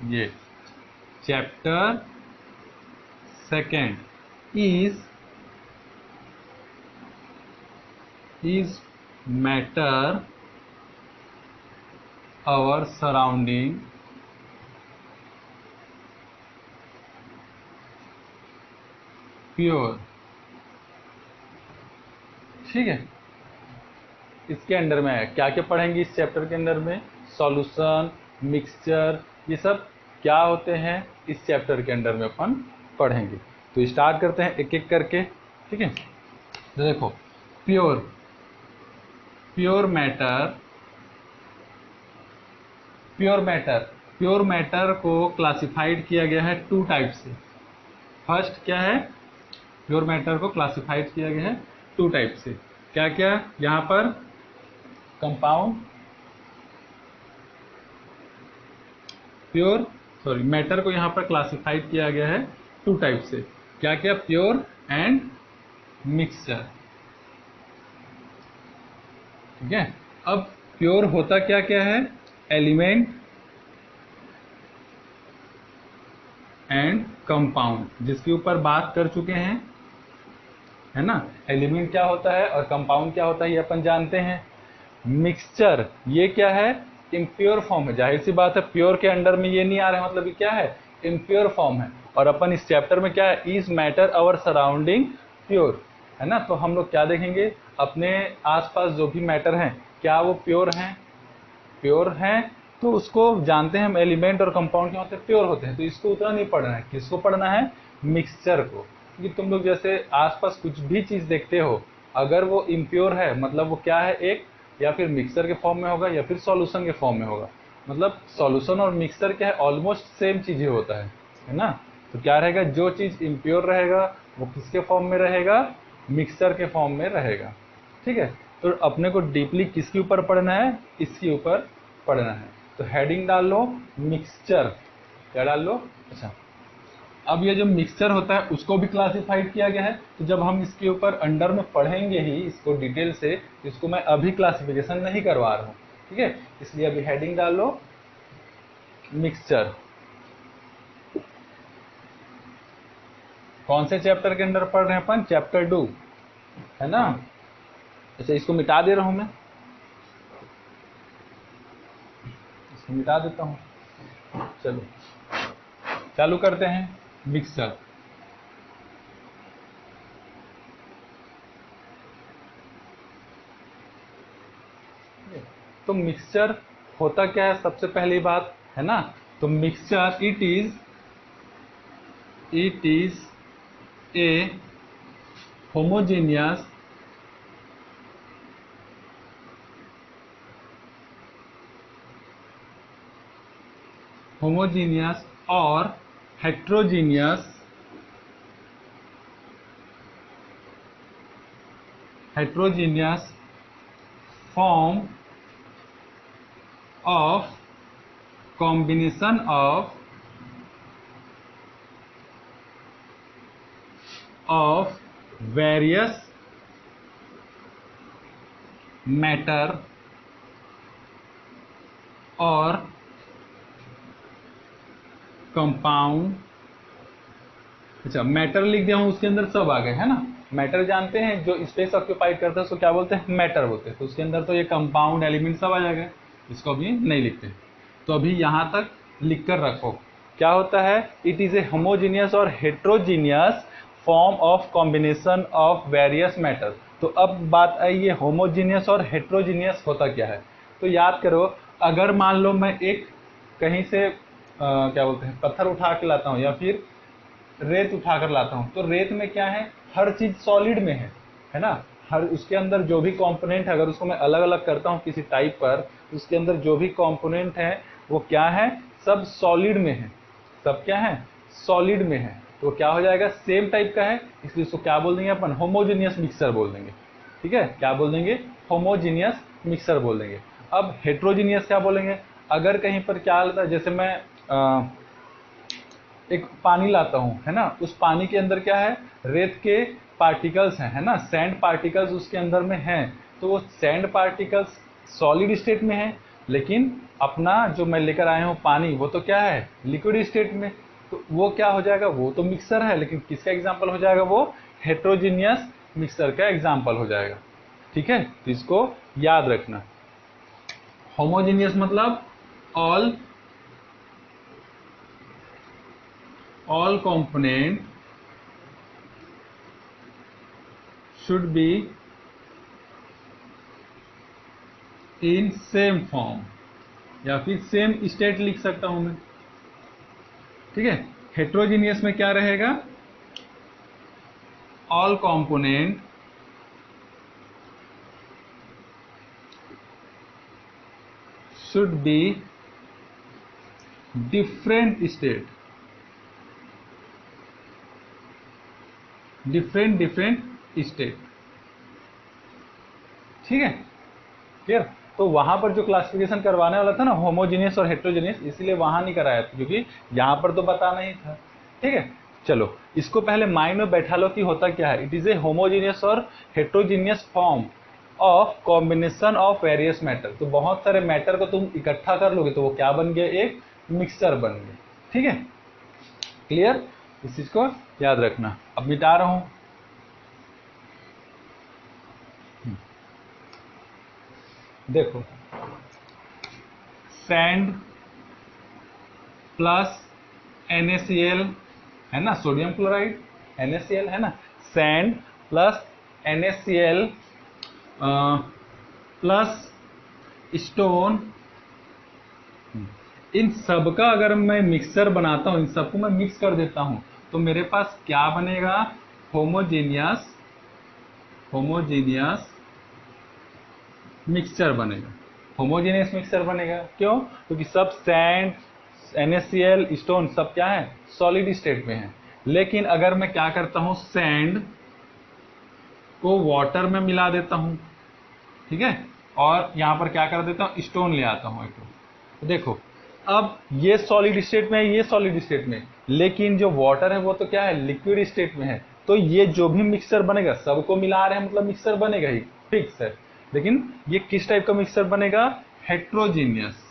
ये chapter second is matter our surrounding pure. ठीक है, इसके अंडर में है क्या क्या पढ़ेंगे इस चैप्टर के अंदर में, सॉल्यूशन, मिक्सचर, ये सब क्या होते हैं इस चैप्टर के अंडर में अपन पढ़ेंगे। तो स्टार्ट करते हैं एक एक करके। ठीक है, तो देखो प्योर मैटर, प्योर मैटर को क्लासिफाइड किया गया है टू टाइप से। फर्स्ट क्या है, प्योर मैटर को क्लासिफाइड किया गया है टू टाइप से। क्या क्या यहाँ पर, कंपाउंड, मैटर को यहाँ पर क्लासिफाइड किया गया है टू टाइप से। क्या क्या, प्योर एंड मिक्सचर। ठीक है, अब प्योर होता क्या क्या है, एलिमेंट एंड कंपाउंड, जिसके ऊपर बात कर चुके हैं, है ना। एलिमेंट क्या होता है और कंपाउंड क्या होता है ये अपन जानते हैं। मिक्सचर ये क्या है, इम्प्योर फॉर्म है। जाहिर सी बात है, प्योर के अंडर में ये नहीं आ रहा है, मतलब ये क्या है, इम्प्योर फॉर्म है। और अपन इस चैप्टर में क्या है, is matter our surrounding pure, है ना। तो हम लोग क्या देखेंगे, अपने आसपास जो भी मैटर हैं क्या वो प्योर हैं, प्योर हैं तो उसको जानते हैं हम, एलिमेंट और कंपाउंड क्या होते हैं, प्योर होते हैं। तो इसको उतना नहीं पढ़ना है, किसको पढ़ना है, मिक्सचर को। क्योंकि तुम लोग जैसे आसपास कुछ भी चीज देखते हो, अगर वो इम्प्योर है मतलब वो क्या है, एक या फिर मिक्सचर के फॉर्म में होगा या फिर सॉल्यूशन के फॉर्म में होगा। मतलब सॉल्यूशन और मिक्सचर क्या है, ऑलमोस्ट सेम चीज ही होता है ना। तो क्या रहेगा, जो चीज इम्प्योर रहेगा वो किसके फॉर्म में रहेगा, मिक्सचर के फॉर्म में रहेगा। ठीक है, तो अपने को डीपली किसके ऊपर पढ़ना है, इसके ऊपर पढ़ना है। तो हेडिंग डाल लो मिक्सचर, क्या डाल लो, अच्छा। अब ये जो मिक्सचर होता है उसको भी क्लासिफाइड किया गया है। तो जब हम इसके ऊपर अंडर में पढ़ेंगे ही इसको डिटेल से, इसको मैं अभी क्लासिफिकेशन नहीं करवा रहा हूँ। ठीक है, इसलिए अभी हेडिंग डाल लो मिक्सचर। कौन से चैप्टर के अंदर पढ़ रहे हैं अपन, चैप्टर 2, है ना। अच्छा, इसको मिटा दे रहा हूं मैं, इसको मिटा देता हूं। चलो चालू करते हैं मिक्सचर। तो मिक्सचर होता क्या है, सबसे पहली बात, है ना। तो mixture it is a homogeneous और heterogeneous form of combination of various matter और कंपाउंड। अच्छा, मैटर लिख दिया हूं, उसके अंदर सब आ गए, है ना। मैटर जानते हैं, जो स्पेस ऑक्यूपाइड करता है उसको क्या बोलते हैं, मैटर बोलते हैं। तो उसके अंदर तो ये कंपाउंड एलिमेंट सब आ जाएगा, इसको अभी नहीं लिखते। तो अभी यहां तक लिख कर रखो, क्या होता है, इट इज ए होमोजीनियस और heterogeneous form of combination of various matter. तो अब बात आई ये होमोजीनियस और हेट्रोजीनियस होता क्या है। तो याद करो, अगर मान लो मैं एक कहीं से क्या बोलते हैं, पत्थर उठा के लाता हूँ या फिर रेत उठाकर लाता हूं, तो रेत में क्या है, हर चीज सॉलिड में है ना। हर उसके अंदर जो भी कंपोनेंट है, अगर उसको मैं अलग अलग करता हूं किसी टाइप पर, तो उसके अंदर जो भी कंपोनेंट है वो क्या है, सब सॉलिड में है। सब क्या है, सॉलिड में है। तो क्या हो जाएगा, सेम टाइप का है, इसलिए उसको क्या बोल देंगे अपन, होमोजेनियस मिक्सचर बोल देंगे। ठीक है, क्या बोल देंगे, होमोजेनियस मिक्सचर बोल देंगे। अब हेट्रोजीनियस क्या बोलेंगे, अगर कहीं पर क्या होता है, जैसे मैं एक पानी लाता हूं, है ना, उस पानी के अंदर क्या है, रेत के पार्टिकल्स हैं, है ना, सैंड पार्टिकल्स उसके अंदर में हैं। तो वो सैंड पार्टिकल्स सॉलिड स्टेट में है, लेकिन अपना जो मैं लेकर आया हूँ पानी, वो तो क्या है, लिक्विड स्टेट में, तो वो क्या हो जाएगा, वो तो मिक्सर है, लेकिन किसका एग्जाम्पल हो जाएगा, वो हेट्रोजीनियस मिक्सर का एग्जाम्पल हो जाएगा। ठीक है, तो इसको याद रखना। होमोजीनियस मतलब all component should be in same form, या फिर सेम स्टेट लिख सकता हूं मैं। ठीक है, हेट्रोजीनियस में क्या रहेगा, all component should be different state, different state. ठीक है, क्लियर। तो वहां पर जो क्लासिफिकेशन करवाने वाला था ना, होमोजीनियस और हेट्रोजीनियस, इसीलिए वहां नहीं कराया था, क्योंकि यहां पर तो बताना ही था। ठीक है, चलो इसको पहले माइंड में बैठा लो कि होता क्या है। इट इज ए होमोजीनियस और heterogeneous form of combination of various matter. तो बहुत सारे मैटर को तुम इकट्ठा कर लोगे तो वो क्या बन गया, एक मिक्सचर बन गया। ठीक है, क्लियर, इस चीज को याद रखना। अब मिटा रहा हूं, देखो, सैंड प्लस NaCl है ना, सोडियम क्लोराइड, NaCl है ना, sand plus NaCl plus stone, इन सब का अगर मैं मिक्सचर बनाता हूं, इन सबको मैं मिक्स कर देता हूं, तो मेरे पास क्या बनेगा, होमोजीनियस मिक्सचर बनेगा। होमोजेनियस मिक्सचर बनेगा, क्यों, क्योंकि सब सैंड, NaCl, स्टोन सब क्या है, सॉलिड स्टेट में है। लेकिन अगर मैं क्या करता हूं, सैंड को वाटर में मिला देता हूं, ठीक है, और यहां पर क्या कर देता हूं, स्टोन ले आता हूं एक। तो देखो, अब ये सॉलिड स्टेट में है, ये सॉलिड स्टेट में, लेकिन जो वाटर है वो तो क्या है, लिक्विड स्टेट में है। तो ये जो भी मिक्सचर बनेगा, सबको मिला रहे हैं मतलब मिक्सचर बनेगा ही, फिक्स है। लेकिन ये किस टाइप का मिक्सचर बनेगा, हेट्रोजीनियस।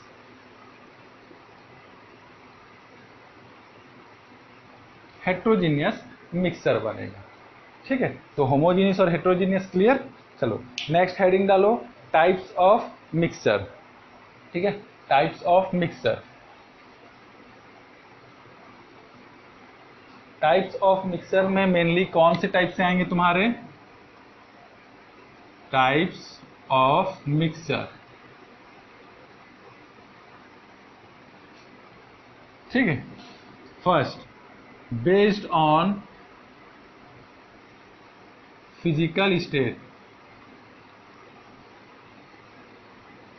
हेट्रोजीनियस मिक्सचर बनेगा। ठीक है, तो होमोजीनियस और हेट्रोजीनियस क्लियर। चलो नेक्स्ट हेडिंग डालो, टाइप्स ऑफ मिक्सचर। ठीक है, types of mixture. Types of mixture में मेनली कौन से टाइप से आएंगे तुम्हारे, टाइप्स ऑफ मिक्सचर। ठीक है, first, based on physical state,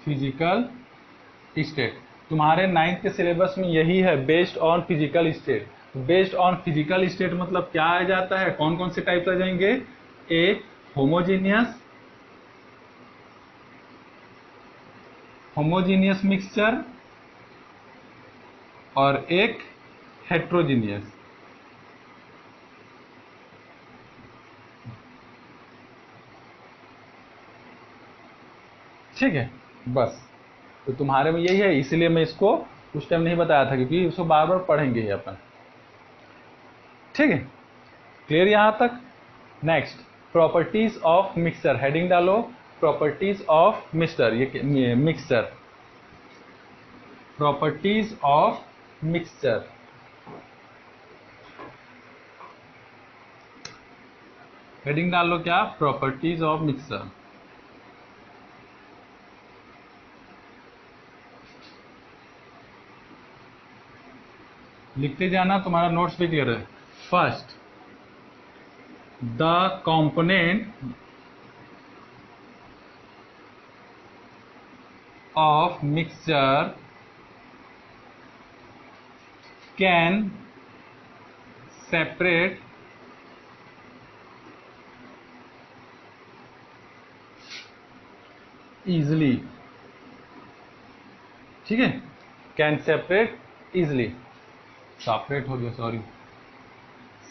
physical state तुम्हारे 9th के सिलेबस में यही है, based on physical state. Based on physical state मतलब क्या आ जाता है, कौन कौन से टाइप्स आ जाएंगे, एक होमोजीनियस मिक्सचर और एक हेट्रोजीनियस। ठीक है, बस, तो तुम्हारे में यही है, इसलिए मैं इसको उस टाइम नहीं बताया था, क्योंकि इसको बार बार पढ़ेंगे ही अपन। ठीक है, क्लियर यहां तक। Next, properties of mixture, heading डालो, प्रॉपर्टीज ऑफ मिक्सचर, ये mixture, properties of mixture. Heading डाल लो क्या, प्रॉपर्टीज ऑफ मिक्सचर। लिखते जाना, तुम्हारा नोट्स भी क्लियर है। First, the component of mixture can separate easily. ठीक है, कैन सेपरेट इजली, सेपरेट हो गया, सॉरी,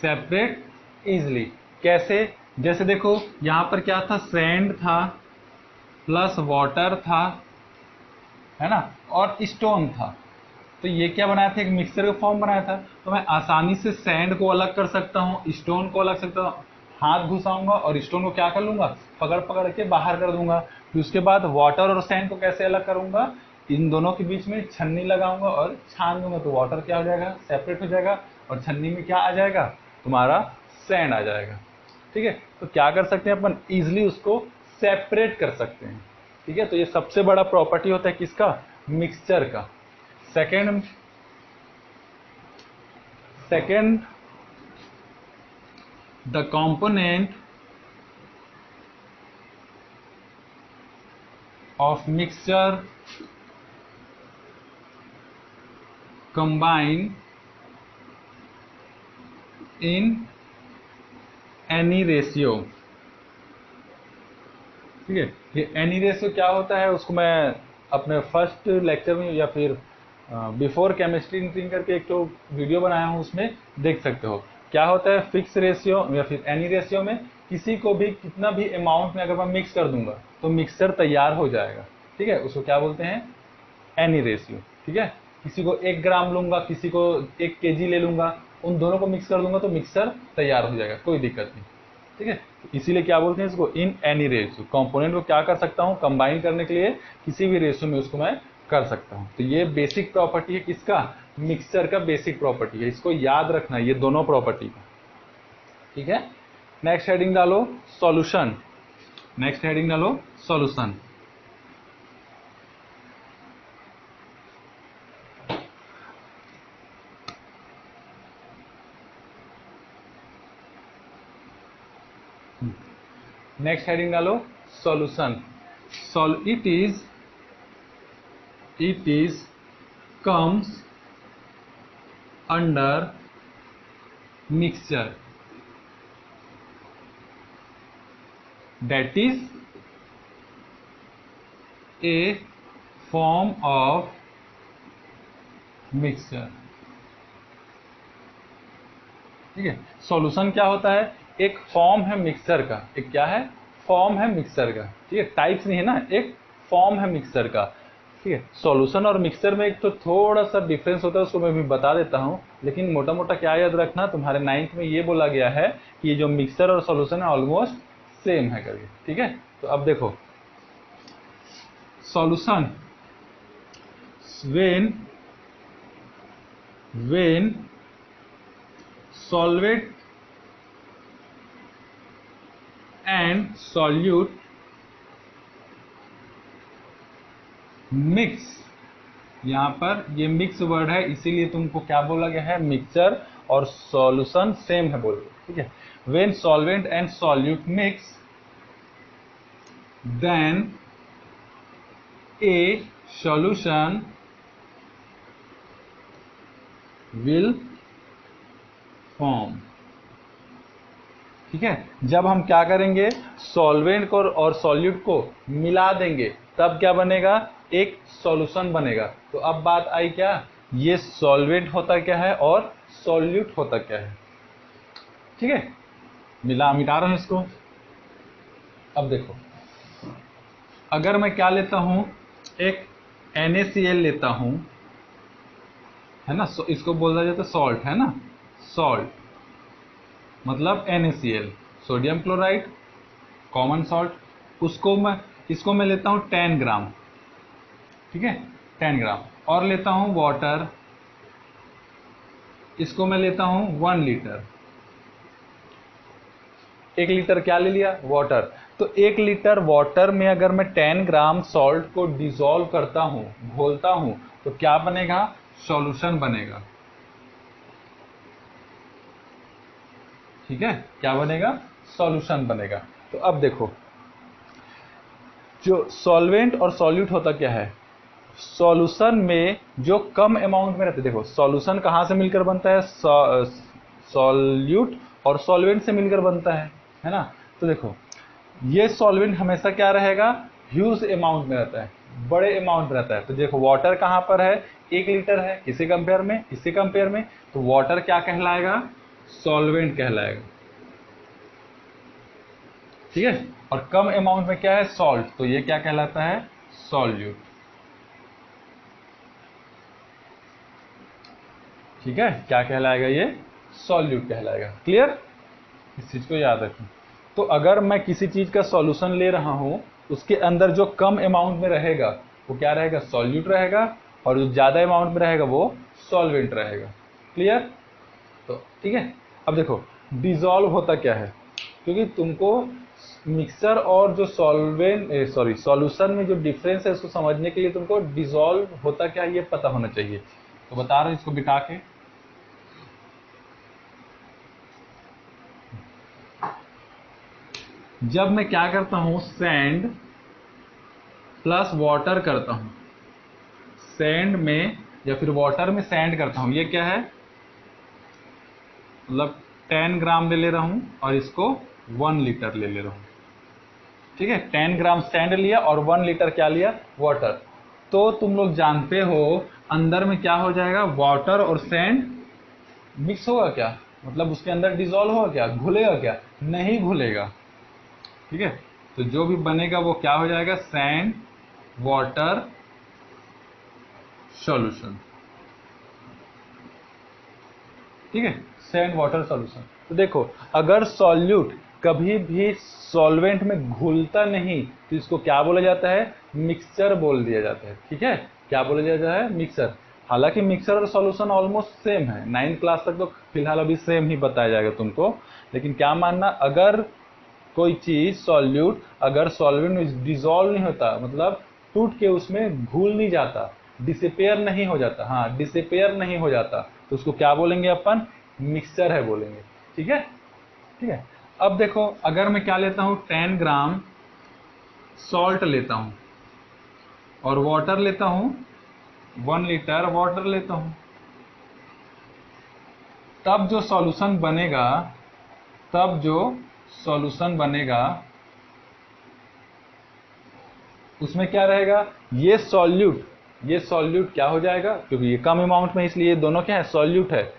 सेपरेट इजली। कैसे, जैसे देखो यहां पर क्या था, सैंड था प्लस वाटर था, है ना, और स्टोन था। तो ये क्या बनाया था, एक मिक्सचर का फॉर्म बनाया था। तो मैं आसानी से सैंड को अलग कर सकता हूँ, स्टोन को अलग सकता हूँ, हाथ घुसाऊंगा और स्टोन को क्या कर लूंगा, पकड़ पकड़ के बाहर कर दूंगा। फिर उसके बाद वाटर और सैंड को कैसे अलग करूंगा, इन दोनों के बीच में छन्नी लगाऊंगा और छान दूंगा। तो वाटर क्या हो जाएगा, सेपरेट हो जाएगा, और छन्नी में क्या आ जाएगा, तुम्हारा सैंड आ जाएगा। ठीक है, तो क्या कर सकते हैं अपन, इजिली उसको सेपरेट कर सकते हैं। ठीक है, तो ये सबसे बड़ा प्रॉपर्टी होता है किसका, मिक्सचर का। Second second the component of mixture combine in any ratio। ठीक है, ये एनी रेशियो क्या होता है, उसको मैं अपने फर्स्ट लेक्चर में या फिर बिफोर केमिस्ट्री इंट्रिंग करके एक तो वीडियो बनाया हूँ, उसमें देख सकते हो। क्या होता है फिक्स रेशियो या फिर एनी रेशियो में, किसी को भी कितना भी अमाउंट में अगर मैं मिक्स कर दूंगा तो मिक्सचर तैयार हो जाएगा। ठीक है, उसको क्या बोलते हैं, एनी रेशियो। ठीक है, किसी को 1 ग्राम लूंगा, किसी को 1 केजी ले लूंगा, उन दोनों को मिक्स कर दूंगा तो मिक्सर तैयार हो जाएगा, कोई दिक्कत नहीं। ठीक है, इसीलिए क्या बोलते हैं इसको, इन एनी रेशियो। कंपोनेंट को क्या कर सकता हूँ, कंबाइन करने के लिए किसी भी रेशियो में उसको मैं कर सकता हूँ। तो ये बेसिक प्रॉपर्टी है किसका, मिक्सचर का बेसिक प्रॉपर्टी है, इसको याद रखना ये दोनों प्रॉपर्टी का। ठीक है, नेक्स्ट हेडिंग डालो सॉल्यूशन। नेक्स्ट हेडिंग डालो सॉल्यूशन। नेक्स्ट हेडिंग डालो solution. It is comes under mixture, that is a form of mixture। ठीक है, सॉल्यूशन क्या होता है, एक फॉर्म है मिक्सचर का, एक क्या है, फॉर्म है मिक्सचर का। ठीक है, टाइप्स नहीं है ना, एक फॉर्म है मिक्सचर का। ठीक है, सॉल्यूशन और मिक्सचर में एक तो थोड़ा सा डिफरेंस होता है, उसको मैं भी बता देता हूँ, लेकिन मोटा मोटा क्या याद रखना, तुम्हारे 9th में ये बोला गया है कि ये जो मिक्सचर और सॉल्यूशन है ऑलमोस्ट सेम है करके। ठीक है, तो अब देखो solution, when solvent and solute mix, यहाँ पर ये मिक्स वर्ड है इसीलिए तुमको क्या बोला गया है, मिक्सचर और सॉल्यूशन सेम है बोल। ठीक है, when solvent and solute mix then a solution will form. ठीक है, जब हम क्या करेंगे, सॉल्वेंट को और सॉल्यूट को मिला देंगे तब क्या बनेगा, एक सॉल्यूशन बनेगा। तो अब बात आई क्या, ये सॉल्वेंट होता क्या है और सॉल्यूट होता क्या है। ठीक है, मिटा रहा हूं इसको। अब देखो, अगर मैं क्या लेता हूं, एक NaCl लेता हूं, है ना, इसको बोला जाता है सॉल्ट, है ना, सॉल्ट मतलब NaCl, sodium chloride, common salt. इसको मैं लेता हूं 10 ग्राम। ठीक है, 10 ग्राम। और लेता हूं वाटर, इसको मैं लेता हूं 1 लीटर। 1 लीटर क्या ले लिया, वाटर। तो 1 लीटर वाटर में अगर मैं 10 ग्राम सॉल्ट को डिसॉल्व करता हूं, घोलता हूं, तो क्या बनेगा, सॉल्यूशन बनेगा। ठीक है, क्या बनेगा, सॉल्यूशन बनेगा। तो अब देखो, जो सॉल्वेंट और सॉल्यूट होता क्या है, सॉल्यूशन में जो कम अमाउंट में रहते, देखो सॉल्यूशन कहां से मिलकर बनता है, सॉल्यूट और सॉल्वेंट से मिलकर बनता है ना। तो देखो ये सॉल्वेंट हमेशा क्या रहेगा, ह्यूज अमाउंट में रहता है, बड़े अमाउंट में रहता है। तो देखो वाटर कहां पर है, 1 लीटर है, किसके कंपेयर में, तो वाटर क्या कहलाएगा, सॉल्वेंट कहलाएगा। ठीक है, और कम अमाउंट में क्या है, सॉल्ट, तो ये क्या कहलाता है, सॉल्यूट। ठीक है, क्या कहलाएगा ये? सॉल्यूट कहलाएगा। क्लियर? इस चीज को याद रखें। तो अगर मैं किसी चीज का सॉल्यूशन ले रहा हूं, उसके अंदर जो कम अमाउंट में रहेगा वो क्या रहेगा? सॉल्यूट रहेगा, और जो ज्यादा अमाउंट में रहेगा वो सॉल्वेंट रहेगा। क्लियर? तो ठीक है। अब देखो डिसॉल्व होता क्या है, क्योंकि तुमको मिक्सर और जो सॉल्यूशन में जो डिफरेंस है उसको समझने के लिए तुमको डिसॉल्व होता क्या है ये पता होना चाहिए। तो बता रहे हैं इसको बिठा के। जब मैं क्या करता हूं, सैंड प्लस वाटर करता हूं, सैंड में या फिर वाटर में सैंड करता हूं, ये क्या है? मतलब 10 ग्राम ले रहा हूं और इसको 1 लीटर ले रहा हूं। ठीक है, 10 ग्राम सैंड लिया और 1 लीटर क्या लिया? वाटर। तो तुम लोग जानते हो अंदर में क्या हो जाएगा? वाटर और सैंड मिक्स होगा क्या? मतलब उसके अंदर डिसॉल्व होगा क्या? घुलेगा क्या? नहीं घुलेगा। ठीक है, तो जो भी बनेगा वो क्या हो जाएगा? Sand water solution. ठीक है, सैंड वाटर सॉल्यूशन। तो देखो अगर सॉल्यूट कभी भी सॉल्वेंट में घुलता नहीं तो इसको क्या बोला जाता है? मिक्सचर बोल दिया जाता है। ठीक है, क्या बोला जाता है? मिक्सचर। हालांकि मिक्सचर और सॉल्यूशन ऑलमोस्ट सेम है, 9th क्लास तक तो फिलहाल अभी सेम ही बताया जाएगा तुमको। लेकिन क्या मानना, अगर कोई चीज सॉल्यूट अगर सॉल्वेंट में डिसॉल्व नहीं होता, मतलब टूट के उसमें घुल नहीं जाता, डिसिपेयर नहीं हो जाता, हाँ डिसिपेयर नहीं हो जाता, तो उसको क्या बोलेंगे अपन? मिक्सचर है बोलेंगे। ठीक है, ठीक है। अब देखो अगर मैं क्या लेता हूं, 10 ग्राम सॉल्ट लेता हूं और वाटर लेता हूं, 1 लीटर वाटर लेता हूं, तब जो सॉल्यूशन बनेगा, तब जो सॉल्यूशन बनेगा उसमें क्या रहेगा? ये सॉल्यूट क्या हो जाएगा? क्योंकि ये कम अमाउंट में, इसलिए ये दोनों क्या है? सॉल्यूट है।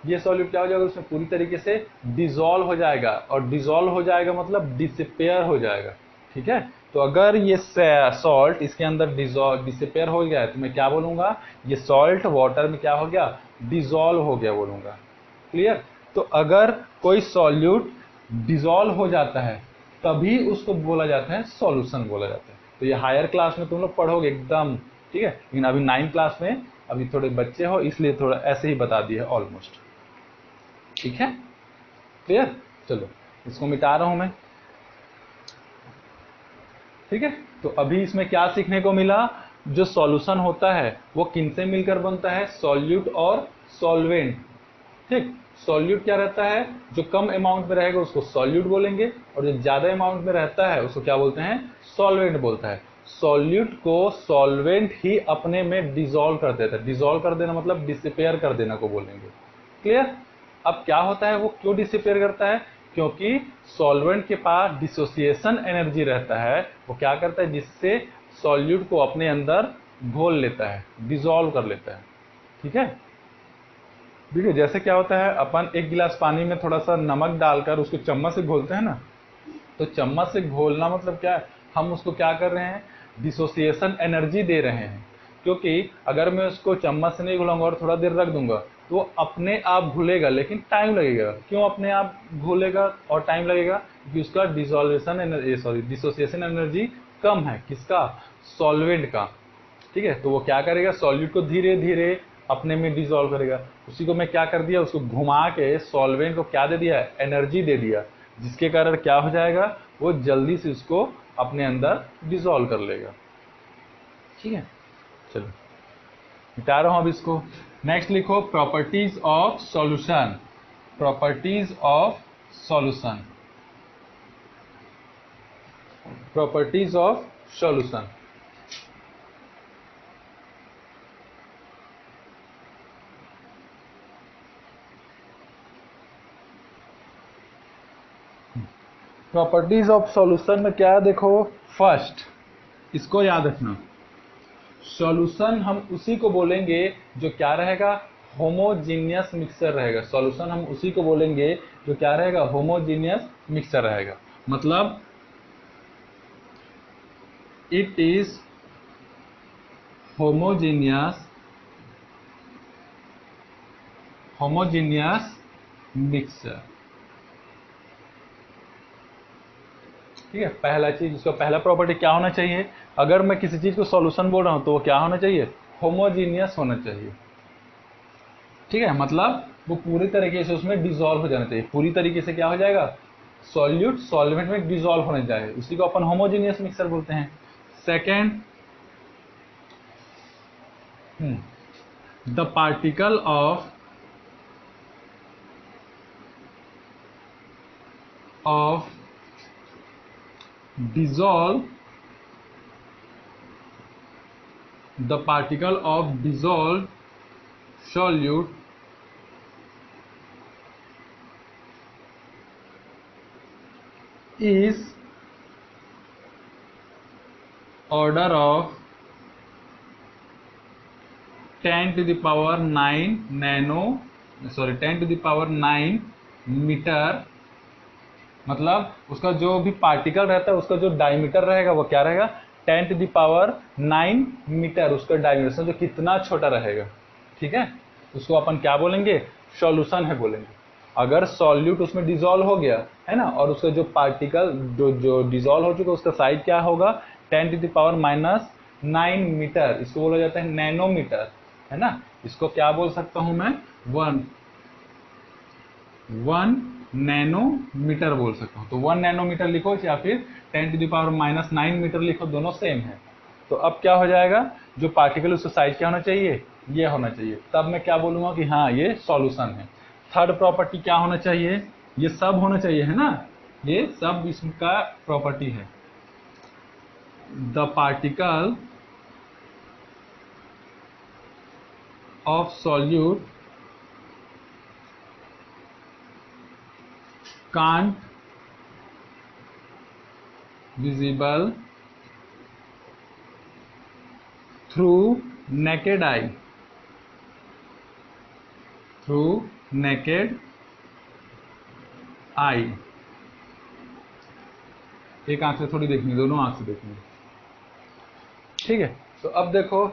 ये सॉल्यूट क्या हो जाएगा? उसमें पूरी तरीके से डिसॉल्व हो जाएगा, और डिसॉल्व हो जाएगा मतलब डिसिपेयर हो जाएगा। ठीक है, तो अगर ये सॉल्ट इसके अंदर डिसिपेयर हो गया है तो मैं क्या बोलूंगा? ये सॉल्ट वाटर में क्या हो गया? डिसॉल्व हो गया बोलूंगा। क्लियर? तो अगर कोई सॉल्यूट डिसॉल्व हो जाता है तभी उसको बोला जाता है सॉल्यूशन बोला जाता है। तो ये हायर क्लास में तुम लोग पढ़ोगे एकदम। ठीक है, लेकिन अभी 9th क्लास में अभी थोड़े बच्चे हो इसलिए थोड़ा ऐसे ही बता दिए ऑलमोस्ट। ठीक है, क्लियर? चलो इसको मिटा रहा हूं मैं। ठीक है, तो अभी इसमें क्या सीखने को मिला? जो सॉल्यूशन होता है वो किनसे मिलकर बनता है? सॉल्यूट और सॉल्वेंट। ठीक, सॉल्यूट क्या रहता है? जो कम अमाउंट में रहेगा उसको सॉल्यूट बोलेंगे, और जो ज्यादा अमाउंट में रहता है उसको क्या बोलते हैं? सॉल्वेंट बोलता है। सॉल्यूट को सॉल्वेंट ही अपने में डिसॉल्व कर देता है। डिसॉल्व कर देना मतलब डिसिपेयर कर देना को बोलेंगे। क्लियर? अब क्या होता है, वो क्यों डिसिपेयर करता है? क्योंकि सॉल्वेंट के पास डिसोसिएशन एनर्जी रहता है। वो क्या करता है? जिससे सॉल्यूट को अपने अंदर घोल लेता है, डिसॉल्व कर लेता है। ठीक है, देखिए जैसे क्या होता है, अपन एक गिलास पानी में थोड़ा सा नमक डालकर उसको चम्मच से घोलते हैं ना, तो चम्मच से घोलना मतलब क्या है? हम उसको क्या कर रहे हैं? डिसोसिएशन एनर्जी दे रहे हैं। क्योंकि अगर मैं उसको चम्मच से नहीं घुलाऊंगा और थोड़ा देर रख दूंगा तो वो अपने आप घुलेगा, लेकिन टाइम लगेगा। क्यों अपने आप घुलेगा और टाइम लगेगा? क्योंकि उसका डिसोसिएशन एनर्जी कम है। किसका? सॉल्वेंट का। ठीक है, तो वो क्या करेगा? सॉल्यूट को धीरे धीरे अपने में डिसॉल्व करेगा। उसी को मैं क्या कर दिया, उसको घुमा के सॉल्वेंट को क्या दे दिया? एनर्जी दे दिया, जिसके कारण क्या हो जाएगा? वो जल्दी से उसको अपने अंदर डिसॉल्व कर लेगा। ठीक है, चलो मिटा रहा हूं अब इसको। नेक्स्ट लिखो properties of solution. Properties of solution. Properties of solution. Properties of solution में क्या है देखो, फर्स्ट इसको याद रखना, सॉल्यूशन हम उसी को बोलेंगे जो क्या रहेगा? होमोजीनियस मिक्सचर रहेगा। सॉल्यूशन हम उसी को बोलेंगे जो क्या रहेगा? होमोजीनियस मिक्सचर रहेगा। मतलब it is homogeneous homogeneous mixture. ठीक है, पहला चीज, उसका पहला प्रॉपर्टी क्या होना चाहिए, अगर मैं किसी चीज को सॉल्यूशन बोल रहा हूं तो वो क्या होना चाहिए, होमोजीनियस होना चाहिए। ठीक है, मतलब वो पूरी तरीके से उसमें डिसॉल्व हो जाना चाहिए, पूरी तरीके से क्या हो जाएगा, सॉल्यूट सॉल्वेंट में डिसॉल्व होने जाए, उसी को अपन होमोजीनियस मिक्सचर बोलते हैं। Second, the particle of dissolve the particle of dissolved solute is order of 10 to the power 9 nano 10 to the power 9 metre, मतलब उसका जो भी पार्टिकल रहता है उसका जो डायमीटर रहेगा वो क्या रहेगा, 10 टू द पावर 9 मीटर उसका डायमीटर, जो कितना छोटा रहेगा। ठीक है, उसको अपन क्या बोलेंगे, सॉल्यूशन है बोलेंगे। अगर सॉल्यूट उसमें डिसॉल्व हो गया है ना, और उसका जो पार्टिकल जो डिसॉल्व हो चुका उसका साइज क्या होगा, 10 टू द पावर -9 मीटर, इसको बोला जाता है नैनोमीटर, है ना। इसको क्या बोल सकता हूं मैं, 1 नैनोमीटर बोल सकता हूँ। तो 1 नैनोमीटर लिखो या फिर 10 टू द पावर -9 मीटर लिखो, दोनों सेम है। तो अब क्या हो जाएगा, जो पार्टिकल उसका साइज क्या होना चाहिए, ये होना चाहिए, तब मैं क्या बोलूंगा कि हाँ ये सॉल्यूशन है। थर्ड प्रॉपर्टी क्या होना चाहिए, ये सब होना चाहिए, है ना, ये सब इसका प्रॉपर्टी है। The particle of solute can't visible through naked eye, through naked eye, एक आंख से थोड़ी देखनी, दोनों आंख से देखनी। ठीक है, तो अब देखो,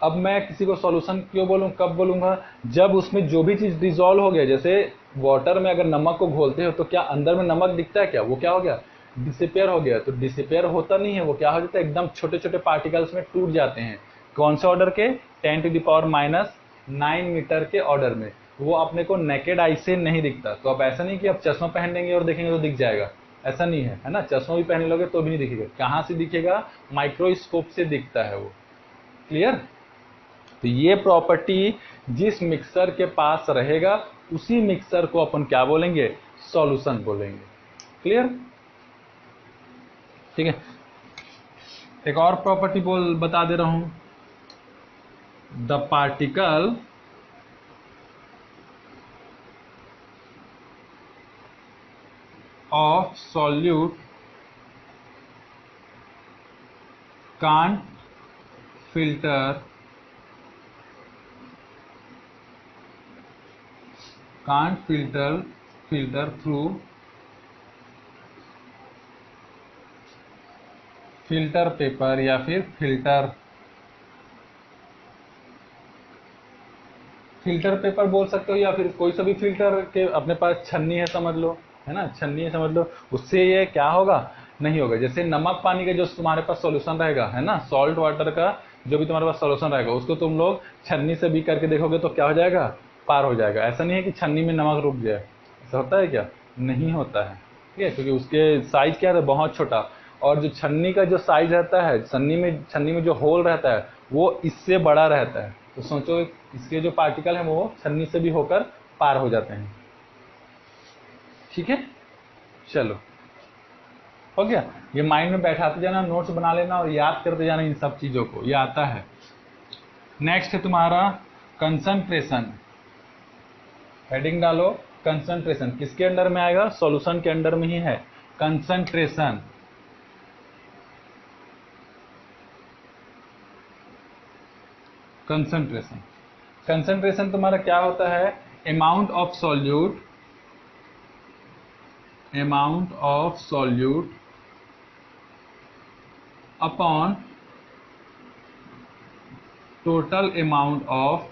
अब मैं किसी को सॉल्यूशन क्यों बोलूं, कब बोलूंगा, जब उसमें जो भी चीज डिसॉल्व हो गया, जैसे वाटर में अगर नमक को घोलते हो तो क्या अंदर में नमक दिखता है क्या, वो क्या हो गया, डिसिपेयर हो गया। तो डिसिपेयर होता नहीं है, वो क्या हो जाता है, एकदम छोटे छोटे पार्टिकल्स में टूट जाते हैं। कौन से ऑर्डर के, 10 टू द पावर -9 मीटर के ऑर्डर में। वो अपने को नेकेड आई से नहीं दिखता। तो अब ऐसा नहीं कि अब चश्मा पहन लेंगे और देखेंगे तो दिख जाएगा, ऐसा नहीं है, है ना। चश्मा भी पहन लोगे तो भी नहीं दिखेगा, कहां से दिखेगा, माइक्रोस्कोप से दिखता है वो। क्लियर। तो ये प्रॉपर्टी जिस मिक्सर के पास रहेगा उसी मिक्सर को अपन क्या बोलेंगे, सॉल्यूशन बोलेंगे। क्लियर। ठीक है, एक और प्रॉपर्टी बता दे रहा हूं, the particle of solute can't filter through filter paper या फिर फिल्टर पेपर बोल सकते हो, या फिर कोई सा भी फिल्टर के अपने पास छन्नी है समझ लो, है ना, छन्नी है समझ लो, उससे ये क्या होगा, नहीं होगा। जैसे नमक पानी का जो तुम्हारे पास सॉल्यूशन रहेगा, है ना, सॉल्ट वाटर का जो भी तुम्हारे पास सॉल्यूशन रहेगा, उसको तुम लोग छन्नी से भी करके देखोगे तो क्या हो जाएगा, पार हो जाएगा। ऐसा नहीं है कि छन्नी में नमक रुक जाए, ऐसा होता है क्या, नहीं होता है। ठीक है, क्योंकि उसके साइज क्या है, बहुत छोटा, और जो छन्नी का जो साइज रहता है, छन्नी में जो होल रहता है वो इससे बड़ा रहता है। तो सोचो इसके जो पार्टिकल है वो छन्नी से भी होकर पार हो जाते हैं। ठीक है, चलो हो गया। ये माइंड में बैठाते जाना, नोट्स बना लेना और याद करते जाना इन सब चीजों को, ये आता है। नेक्स्ट है तुम्हारा कंसंट्रेशन। हेडिंग डालो कंसंट्रेशन, किसके अंडर में आएगा, सॉल्यूशन के अंडर में ही है कंसंट्रेशन। कंसंट्रेशन तुम्हारा क्या होता है, amount of solute upon total amount of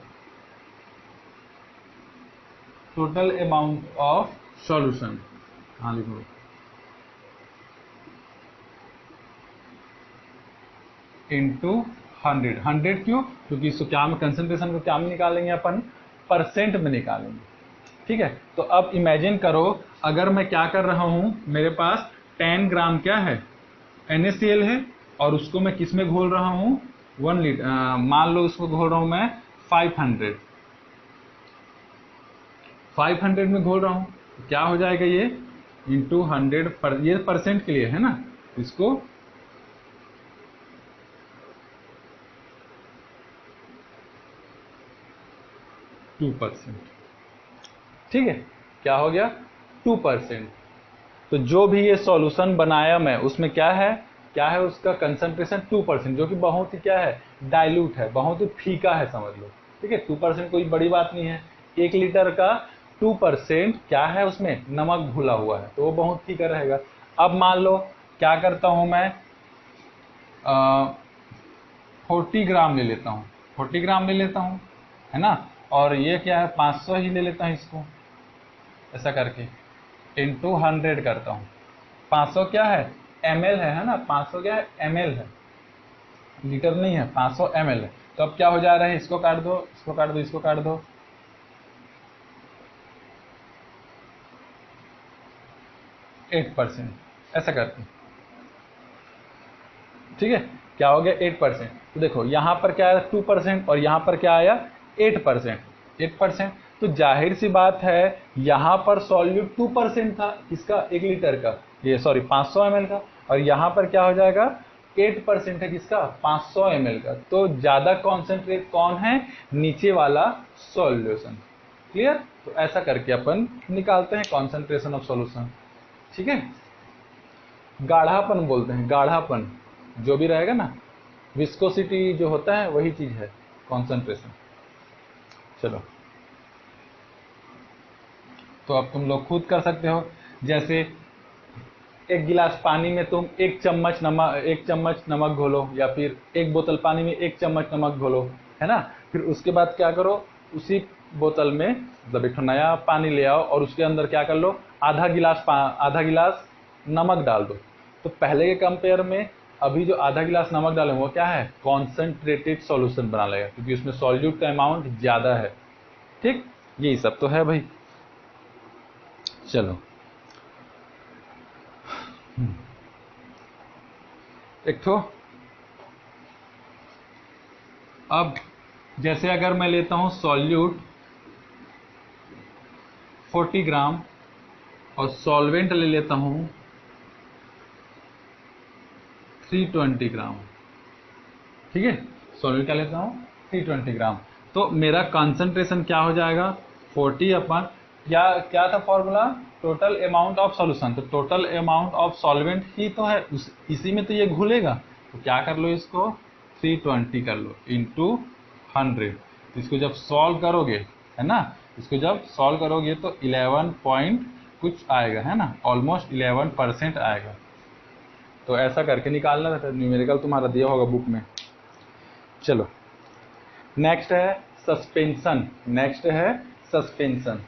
total amount of solution, हाँ लिखो, इंटू 100। 100 क्यों? क्योंकि इसको क्या में, कंसंट्रेशन को क्या में निकालेंगे अपन, परसेंट में निकालेंगे। ठीक है, तो अब इमेजिन करो अगर मैं क्या कर रहा हूं, मेरे पास 10 ग्राम क्या है, NaCl है, और उसको मैं किस में घोल रहा हूं, 1 लीटर, मान लो उसको घोल रहा हूं मैं 500 में घोल रहा हूं, तो क्या हो जाएगा ये, इंटू 100 पर, ये परसेंट के लिए है ना, इसको टू परसेंट। ठीक है, क्या हो गया, 2%। तो जो भी ये सॉल्यूशन बनाया मैं, उसमें क्या है उसका कंसंट्रेशन 2%, जो कि बहुत ही क्या है, डाइल्यूट है, बहुत ही फीका है समझ लो। ठीक है, 2% कोई बड़ी बात नहीं है। 1 लीटर का 2% क्या है, उसमें नमक घुला हुआ है, तो वो बहुत फीका रहेगा। अब मान लो क्या करता हूं मैं, 40 ग्राम ले लेता हूँ, 40 ग्राम ले लेता हूँ, है ना, और ये क्या है, 500 ही ले लेता हूँ इसको, ऐसा करके इंटू 100 करता हूँ। 500 क्या है, ml है ना, 500 क्या है, ml है, लीटर नहीं है, 500 ml है। तो अब क्या हो जा रहा है, इसको काट दो, इसको काट दो, इसको काट दो, 8%, ऐसा करते हैं। ठीक है, क्या हो गया, 8%। तो देखो यहाँ पर क्या आया, 2%, और यहाँ पर क्या आया, 8%। 8%, तो जाहिर सी बात है यहाँ पर सॉल्यूट 2% था, किसका, 1 लीटर का, ये सॉरी 500 ml का, और यहाँ पर क्या हो जाएगा, 8% है, किसका, 500 ml का। तो ज्यादा कॉन्सेंट्रेट कौन है, नीचे वाला सॉल्यूशन। क्लियर? तो ऐसा करके अपन निकालते हैं कॉन्सेंट्रेशन ऑफ सॉल्यूशन। ठीक है, गाढ़ापन बोलते हैं, गाढ़ापन जो भी रहेगा ना, विस्कोसिटी जो होता है वही चीज है कॉन्सेंट्रेशन। चलो, तो अब तुम लोग खुद कर सकते हो, जैसे 1 गिलास पानी में तुम 1 चम्मच नमक घोलो, या फिर 1 बोतल पानी में 1 चम्मच नमक घोलो, है ना। फिर उसके बाद क्या करो, उसी बोतल में मतलब एक नया पानी ले आओ, और उसके अंदर क्या कर लो, आधा गिलास नमक डाल दो। तो पहले के कंपेयर में अभी जो आधा गिलास नमक डाले वो क्या है, कॉन्सेंट्रेटेड सॉल्यूशन बना लेगा, क्योंकि उसमें सॉल्यूट का अमाउंट ज्यादा है। ठीक, यही सब तो है भाई। चलो, एक तो अब जैसे अगर मैं लेता हूं सॉल्यूट 40 ग्राम, और सॉल्वेंट ले लेता हूं 320 ग्राम। ठीक है, सॉल्यूट क्या लेता हूं, 320 ग्राम। तो मेरा कंसंट्रेशन क्या हो जाएगा, 40 अपन, क्या था formula, total amount of solution. तो टोटल अमाउंट ऑफ सॉल्वेंट ही तो है, इसी में तो ये घुलेगा। तो क्या कर लो, इसको 320 कर लो इंटू 100। तो इसको जब सॉल्व करोगे, है ना, इसको जब सॉल्व करोगे तो 11 पॉइंट कुछ आएगा, है ना, ऑलमोस्ट 11% आएगा। तो ऐसा करके निकालना रहता है, न्यूमेरिकल तुम्हारा दिया होगा बुक में। चलो, नेक्स्ट है सस्पेंशन।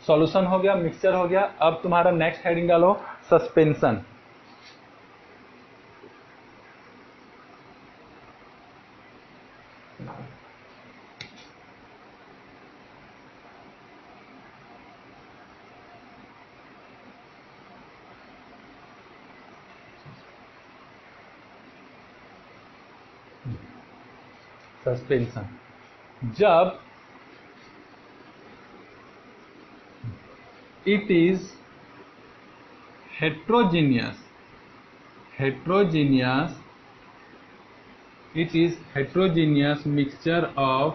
सॉल्यूशन हो गया, मिक्सचर हो गया, अब तुम्हारा नेक्स्ट हेडिंग डालो सस्पेंशन। सस्पेंशन, जब it is heterogeneous, it is heterogeneous mixture of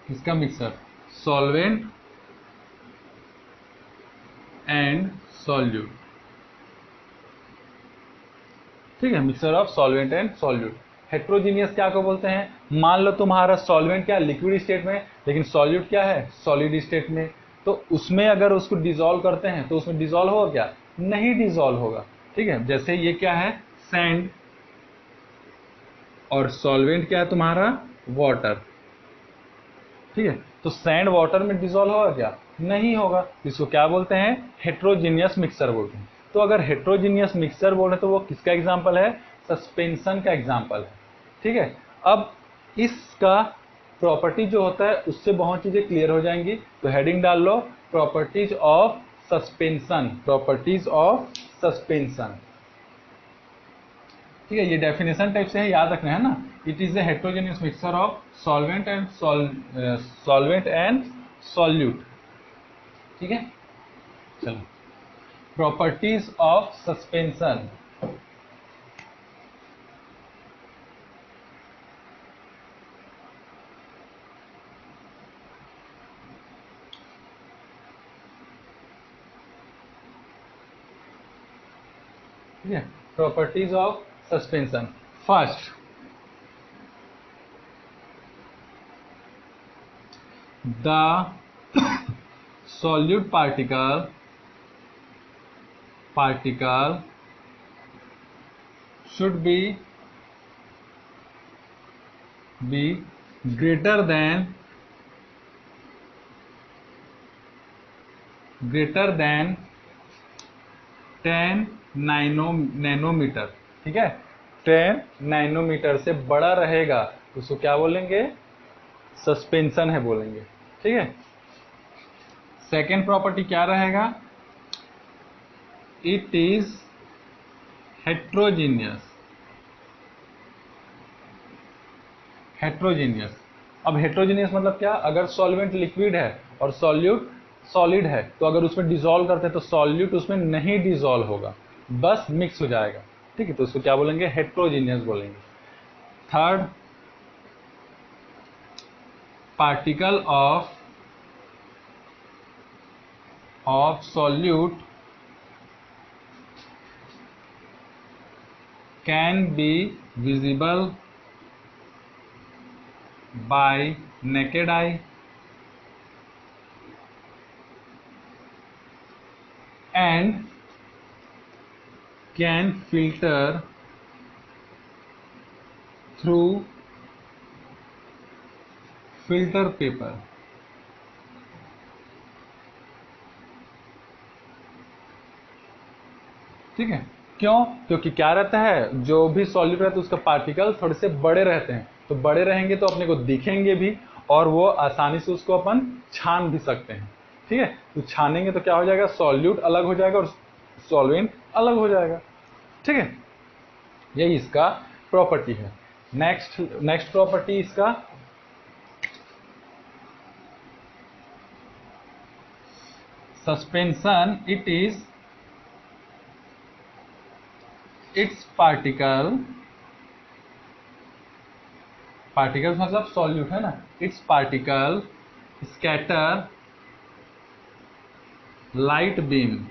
किसका मिक्सर, सॉल्वेंट एंड सॉल्यूट। ठीक है, mixture of solvent and solute. Heterogeneous क्या को बोलते हैं, मान लो तुम्हारा सॉल्वेंट क्या लिक्विड स्टेट में, लेकिन सॉल्यूट क्या है, सॉलिड स्टेट में। तो उसमें अगर उसको डिसॉल्व करते हैं तो उसमें डिसॉल्व होगा क्या, नहीं डिसॉल्व होगा। ठीक है, जैसे ये क्या है, सैंड, और सॉल्वेंट क्या है तुम्हारा, वाटर। ठीक है, तो सैंड वाटर में डिसॉल्व होगा क्या, नहीं होगा। इसको क्या बोलते हैं, हेट्रोजीनियस मिक्सचर बोलते हैं। तो अगर हेट्रोजीनियस मिक्सचर बोल रहे तो वो किसका एग्जाम्पल है, सस्पेंशन का एग्जाम्पल है। ठीक है, अब इसका प्रॉपर्टी जो होता है उससे बहुत चीजें क्लियर हो जाएंगी। तो हेडिंग डाल लो, properties of suspension, properties of suspension. ठीक है, ये डेफिनेशन टाइप से है, याद रखना है ना। It is a heterogeneous mixture of solvent and solute. ठीक है, चलो, प्रॉपर्टीज ऑफ सस्पेंशन। ठीक है, properties of suspension. First, the solute particle should be greater than 10 nanometre. ठीक है, 10 नैनोमीटर से बड़ा रहेगा तो उसको क्या बोलेंगे, सस्पेंशन है बोलेंगे। ठीक है, सेकेंड प्रॉपर्टी क्या रहेगा, इट इज हेट्रोजीनियस। हेट्रोजीनियस, अब हेट्रोजीनियस मतलब क्या, अगर सॉल्वेंट लिक्विड है और सॉल्यूट सॉलिड है तो अगर उसमें डिसॉल्व करते हैं तो सॉल्यूट उसमें नहीं डिसॉल्व होगा, बस मिक्स हो जाएगा। ठीक है, तो उसको क्या बोलेंगे, हेट्रोजीनियस बोलेंगे। Third, particle of solute can be visible by naked eye and can filter through filter paper। ठीक है, क्यों, क्योंकि क्या रहता है, जो भी सॉल्यूट रहता है उसका पार्टिकल थोड़े से बड़े रहते हैं, तो बड़े रहेंगे तो अपने को दिखेंगे भी और वो आसानी से उसको अपन छान भी सकते हैं। ठीक है, तो छानेंगे तो क्या हो जाएगा, सॉल्यूट अलग हो जाएगा और सॉल्वेंट अलग हो जाएगा। ठीक है, यही इसका प्रॉपर्टी है। नेक्स्ट प्रॉपर्टी इसका, suspension, it is it's particles मतलब सॉल्यूट है ना, it's particle scatter light beam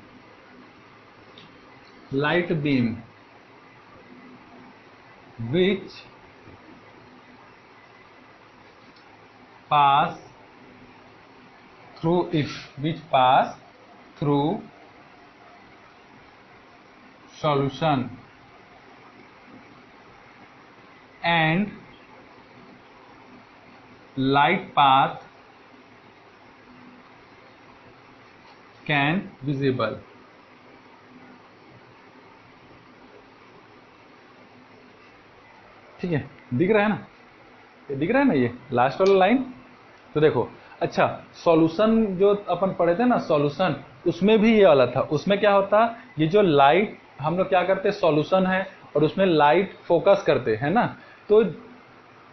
which pass through solution and light path can visible। ठीक है, दिख रहा है ना, ये दिख रहा है ना, ये लास्ट वाला लाइन। तो देखो, अच्छा, सॉल्यूशन जो अपन पढ़े थे ना, सॉल्यूशन, उसमें भी ये वाला था। उसमें क्या होता, ये जो लाइट हम लोग क्या करते, सॉल्यूशन है और उसमें लाइट फोकस करते हैं ना, तो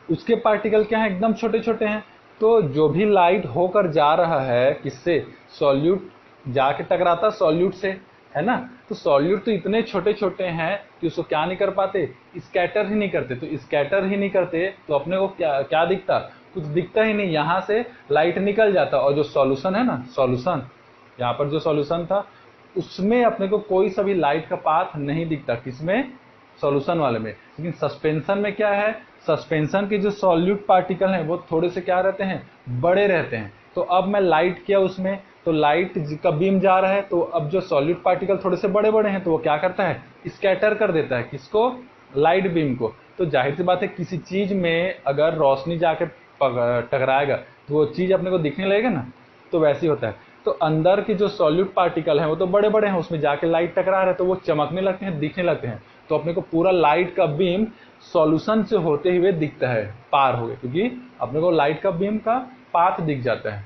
उसके पार्टिकल क्या है, एकदम छोटे छोटे हैं। तो जो भी लाइट होकर जा रहा है किससे, सॉल्यूट, जाके टकराता सॉल्यूट से, है ना। तो सॉल्यूट तो इतने छोटे छोटे हैं कि उसको क्या नहीं कर पाते, स्कैटर ही नहीं करते। तो स्कैटर ही नहीं करते तो अपने को क्या क्या दिखता, कुछ दिखता ही नहीं, यहाँ से लाइट निकल जाता। और जो सॉल्यूशन है ना, सॉल्यूशन, यहाँ पर जो सॉल्यूशन था उसमें अपने को कोई सा भी लाइट का पाथ नहीं दिखता। किसमें, सॉल्यूशन वाले में। लेकिन सस्पेंशन में क्या है, सस्पेंशन के जो सॉल्यूट पार्टिकल हैं वो थोड़े से क्या रहते हैं, बड़े रहते हैं। तो अब मैं लाइट किया उसमें, तो लाइट का बीम जा रहा है, तो अब जो सॉलिड पार्टिकल थोड़े से बड़े बड़े हैं तो वो क्या करता है, स्कैटर कर देता है किसको, लाइट बीम को। तो जाहिर सी बात है किसी चीज में अगर रोशनी जाकर टकराएगा तो वो चीज अपने को दिखने लगेगा ना, तो वैसे ही होता है। तो अंदर के जो सॉल्यूट पार्टिकल हैं वो तो बड़े बड़े हैं, उसमें जाके लाइट टकरा रहे हैं तो वो चमकने लगते हैं, दिखने लगते हैं। तो अपने को पूरा लाइट का बीम सॉल्यूशन से होते हुए दिखता है, पार हो गए, क्योंकि अपने को लाइट का बीम का पाथ दिख जाता है।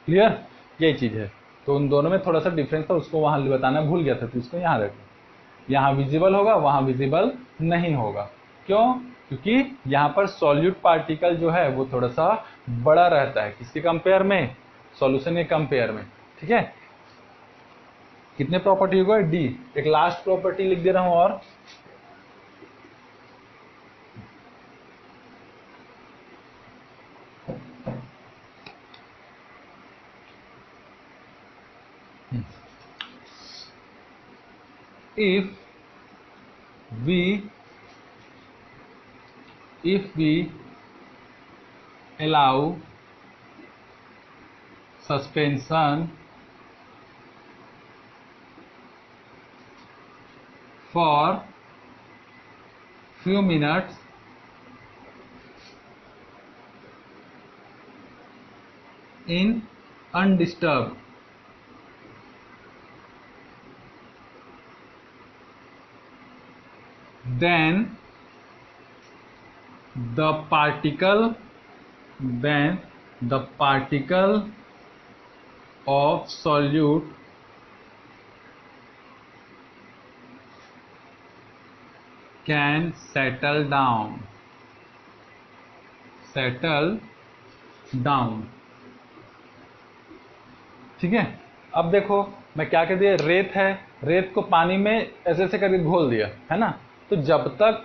क्लियर, यही चीज है। तो उन दोनों में थोड़ा सा डिफरेंस था, उसको वहां बताना भूल गया था, तो इसको यहाँ रखो। यहाँ विजिबल होगा, वहां विजिबल नहीं होगा। क्यों? क्योंकि यहाँ पर सॉल्यूट पार्टिकल जो है वो थोड़ा सा बड़ा रहता है, किसके कंपेयर में, सॉल्यूशन के कंपेयर में। ठीक है, कितने प्रॉपर्टी होगा, डी। एक लास्ट प्रॉपर्टी लिख दे रहा हूं, और if we allow suspension for few minutes in undisturbed, then the particle of solute can settle down। ठीक है, अब देखो मैं क्या कह दिया, रेत है, रेत को पानी में ऐसे ऐसे करके घोल दिया है ना, तो जब तक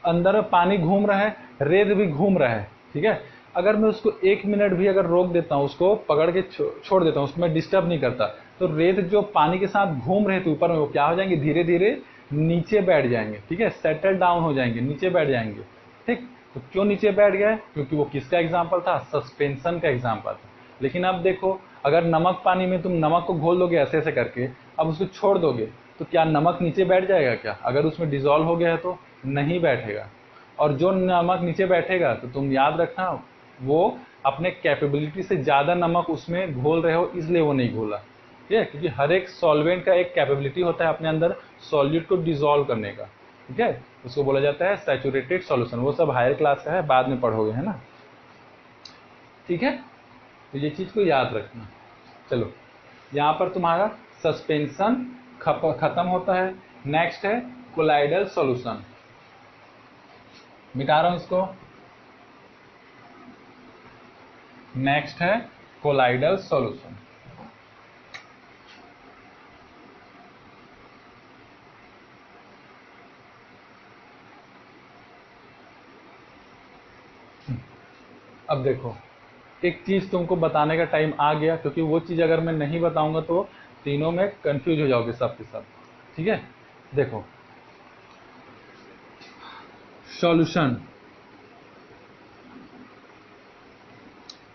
अंदर पानी घूम रहा है रेत भी घूम रहा है। ठीक है, अगर मैं उसको 1 मिनट भी अगर रोक देता हूँ, उसको पकड़ के छोड़ देता हूँ, उसको मैं डिस्टर्ब नहीं करता, तो रेत जो पानी के साथ घूम रहे थे ऊपर में, वो क्या हो जाएंगे, धीरे धीरे नीचे बैठ जाएंगे। ठीक है, सेटल डाउन हो जाएंगे, नीचे बैठ जाएंगे। ठीक, तो क्यों नीचे बैठ गए, क्योंकि वो किसका एग्जाम्पल था, सस्पेंशन का एग्जाम्पल था। लेकिन अब देखो, अगर नमक पानी में तुम नमक को घोल दोगे ऐसे ऐसे करके, अब उसको छोड़ दोगे, तो क्या नमक नीचे बैठ जाएगा क्या, अगर उसमें डिजोल्व हो गया है तो नहीं बैठेगा। और जो नमक नीचे बैठेगा तो तुम याद रखना, वो अपने कैपेबिलिटी से ज़्यादा नमक उसमें घोल रहे हो, इसलिए वो नहीं घोला। ठीक है, क्योंकि हर एक सॉल्वेंट का एक कैपेबिलिटी होता है अपने अंदर सॉल्यूट को डिजोल्व करने का। ठीक है, उसको बोला जाता है सैचुरेटेड सॉल्यूशन। वो सब हायर क्लास का है, बाद में पढ़ोगे, है ना। ठीक है, तो ये चीज़ को याद रखना। चलो, यहाँ पर तुम्हारा सस्पेंशन खत्म होता है। नेक्स्ट है कोलाइडल सॉल्यूशन, मिटा रहा हूं इसको। नेक्स्ट है कोलाइडल सॉल्यूशन। अब देखो, एक चीज तुमको बताने का टाइम आ गया, क्योंकि वो चीज अगर मैं नहीं बताऊंगा तो तीनों में कंफ्यूज हो जाओगे सब के सब। ठीक है, देखो सॉल्यूशन,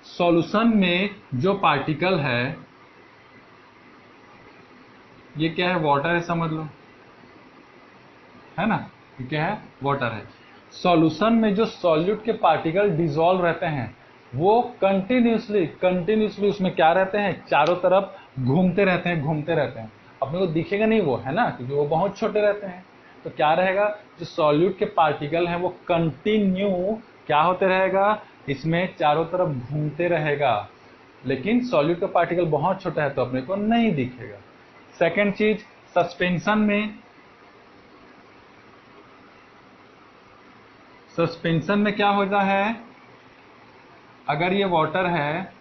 सॉल्यूशन में जो पार्टिकल है ये क्या है, वाटर है, समझ लो, है ना, ये क्या है, वाटर है। सॉल्यूशन में जो सॉल्यूट के पार्टिकल डिसॉल्व रहते हैं वो कंटिन्यूसली उसमें क्या रहते हैं, चारों तरफ घूमते रहते हैं। अपने को दिखेगा नहीं वो, है ना, क्योंकि वो बहुत छोटे रहते हैं। तो क्या रहेगा, जो सॉल्यूट के पार्टिकल हैं वो कंटिन्यू क्या होते रहेगा, इसमें चारों तरफ घूमते रहेगा। लेकिन सॉल्यूट का पार्टिकल बहुत छोटा है तो अपने को नहीं दिखेगा। सेकेंड चीज, सस्पेंशन में क्या होता है, अगर ये वाटर है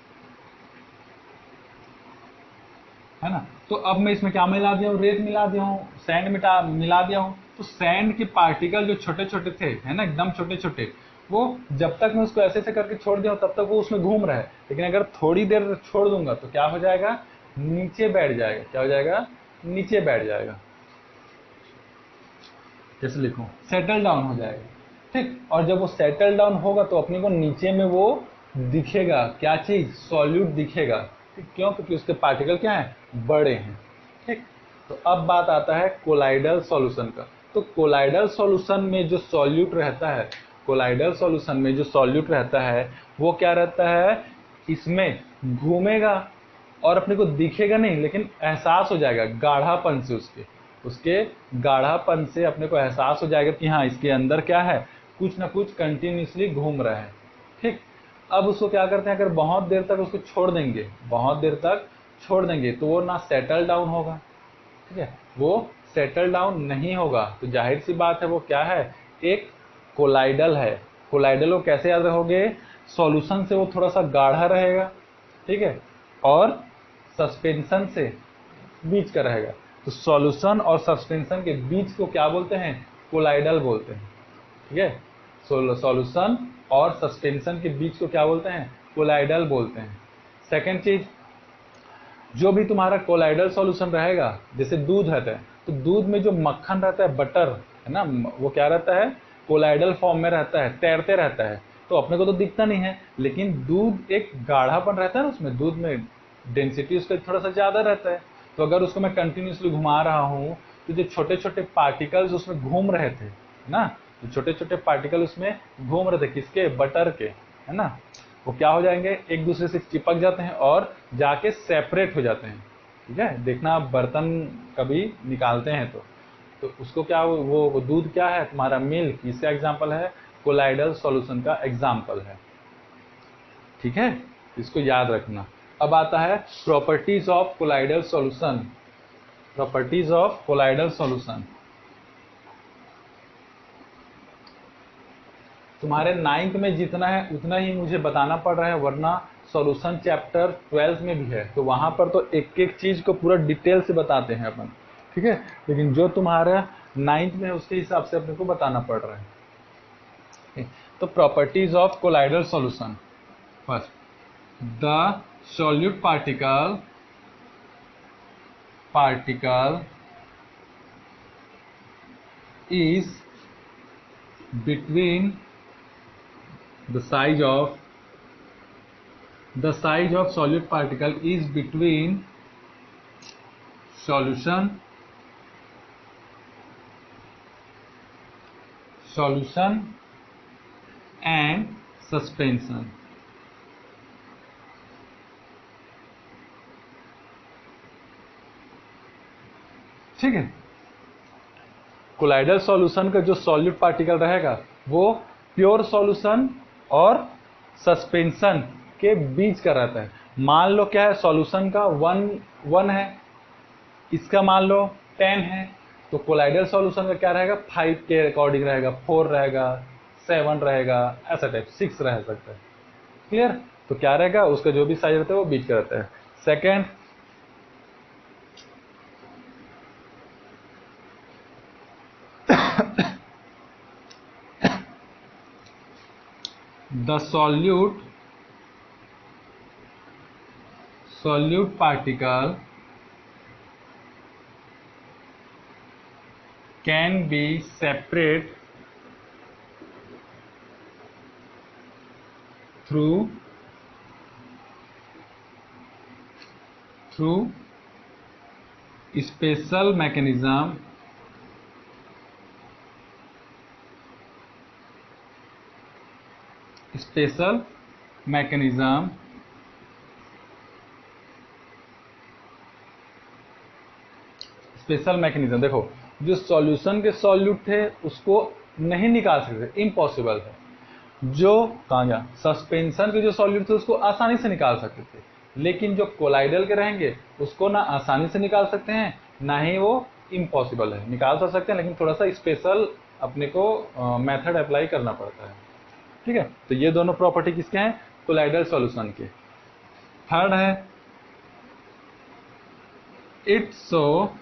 ना, तो अब मैं इसमें क्या मिला दिया हूँ, रेत मिला दिया हूँ, सैंड मिला दिया हूँ। तो सैंड के पार्टिकल जो छोटे छोटे थे, है ना, एकदम छोटे छोटे, वो जब तक मैं उसको ऐसे ऐसे करके छोड़ दिया हूँ तब तक वो उसमें घूम रहा है। लेकिन अगर थोड़ी देर छोड़ दूंगा तो क्या हो जाएगा, नीचे बैठ जाएगा। क्या हो जाएगा, नीचे बैठ जाएगा। कैसे लिखूं, सेटल डाउन हो जाएगा। ठीक, और जब वो सेटल डाउन होगा तो अपने को नीचे में वो दिखेगा क्या चीज, सॉल्यूट दिखेगा। क्यों? क्योंकि उसके पार्टिकल क्या है, बड़े हैं। ठीक, तो अब बात आता है कोलाइडल सॉल्यूशन का। तो कोलाइडल सॉल्यूशन में जो सॉल्यूट रहता है, कोलाइडल सॉल्यूशन में जो सॉल्यूट रहता है वो क्या रहता है, इसमें घूमेगा और अपने को दिखेगा नहीं, लेकिन एहसास हो जाएगा गाढ़ापन से, उसके गाढ़ापन से अपने को एहसास हो जाएगा कि हाँ इसके अंदर क्या है, कुछ ना कुछ कंटिन्यूसली घूम रहा है। ठीक, अब उसको क्या करते हैं, अगर बहुत देर तक उसको छोड़ देंगे, बहुत देर तक छोड़ देंगे तो वो ना सेटल डाउन होगा। ठीक है, वो सेटल डाउन नहीं होगा, तो जाहिर सी बात है वो क्या है, एक कोलाइडल है। कोलाइडल को कैसे याद रखोगे, सॉल्यूशन से वो थोड़ा सा गाढ़ा रहेगा, ठीक है, और सस्पेंशन से बीच का रहेगा। तो सॉल्यूशन और सस्पेंशन के बीच को क्या बोलते हैं, कोलाइडल बोलते हैं। ठीक है, सॉल्यूशन और सस्पेंशन के बीच को क्या बोलते हैं, कोलाइडल बोलते हैं। सेकेंड चीज, जो भी तुम्हारा कोलाइडल सॉल्यूशन रहेगा, जैसे दूध रहता है, तो दूध में जो मक्खन रहता है, बटर है ना, वो क्या रहता है, कोलाइडल फॉर्म में रहता है, तैरते रहता है। तो अपने को तो दिखता नहीं है, लेकिन दूध एक गाढ़ापन रहता है ना उसमें, दूध में डेंसिटी उसका थोड़ा सा ज्यादा रहता है। तो अगर उसको मैं कंटिन्यूसली घुमा रहा हूँ, तो जो छोटे छोटे पार्टिकल्स उसमें घूम रहे थे, है ना, जो छोटे छोटे पार्टिकल उसमें घूम रहे थे, किसके, बटर के, है ना, वो क्या हो जाएंगे, एक दूसरे से चिपक जाते हैं और जाके सेपरेट हो जाते हैं। ठीक है, देखना आप बर्तन कभी निकालते हैं तो उसको क्या, वो दूध क्या है तुम्हारा, मिल्क, इसका एग्जाम्पल है, कोलाइडल सॉल्यूशन का एग्जाम्पल है। ठीक है, इसको याद रखना। अब आता है properties of colloidal solution. Properties of colloidal solution तुम्हारे 9th में जितना है उतना ही मुझे बताना पड़ रहा है, वरना सॉल्यूशन चैप्टर 12 में भी है, तो वहां पर तो एक एक चीज को पूरा डिटेल से बताते हैं अपन। ठीक है, लेकिन जो तुम्हारा 9th में है उसके हिसाब से अपने को बताना पड़ रहा है। तो properties of colloidal solution, first, the solute particle is between the size of solute particle is between solution and suspension। ठीक है, कोलाइडल सॉल्यूशन का जो सॉल्यूट पार्टिकल रहेगा वो प्योर सॉल्यूशन और सस्पेंशन के बीच का रहता है। मान लो क्या है, सॉल्यूशन का 1 है, इसका मान लो 10 है, तो कोलाइडल सॉल्यूशन का क्या रहेगा, 5 के अकॉर्डिंग रहेगा, 4 रहेगा, 7 रहेगा, ऐसा टाइप 6 रह सकता है। क्लियर? तो क्या रहेगा, उसका जो भी साइज रहता है वो बीच का रहता है। Second, the solute particle can be separate through special mechanism देखो, जो सॉल्यूशन के सॉल्यूट थे उसको नहीं निकाल सकते, इम्पॉसिबल है। जो कहा गया, सस्पेंशन के जो सॉल्यूट थे उसको आसानी से निकाल सकते थे, लेकिन जो कोलाइडल के रहेंगे उसको ना आसानी से निकाल सकते हैं, ना ही वो इम्पॉसिबल है। निकाल तो सकते हैं, लेकिन थोड़ा सा स्पेशल अपने को मेथड अप्लाई करना पड़ता है। ठीक है, तो ये दोनों प्रॉपर्टी किसके हैं, कोलाइडल सॉल्यूशन के। थर्ड है, इट्स सो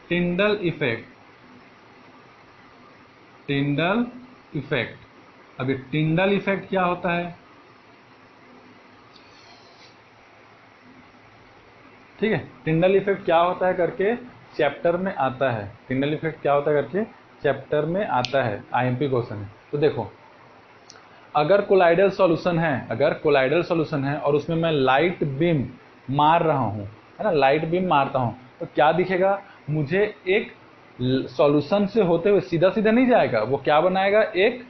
टिंडल इफेक्ट। अब ये टिंडल इफेक्ट क्या होता है, ठीक है, टिंडल इफेक्ट क्या होता है करके चैप्टर में आता है, टिंडल इफेक्ट क्या होता है करके चैप्टर में आता है, आईएमपी क्वेश्चन है। तो देखो, अगर कोलाइडल सॉल्यूशन है और उसमें मैं लाइट बीम मार रहा हूँ, है ना, लाइट बीम मारता हूँ, तो क्या दिखेगा मुझे? एक सॉल्यूशन से होते हुए सीधा सीधा नहीं जाएगा, वो क्या बनाएगा? एक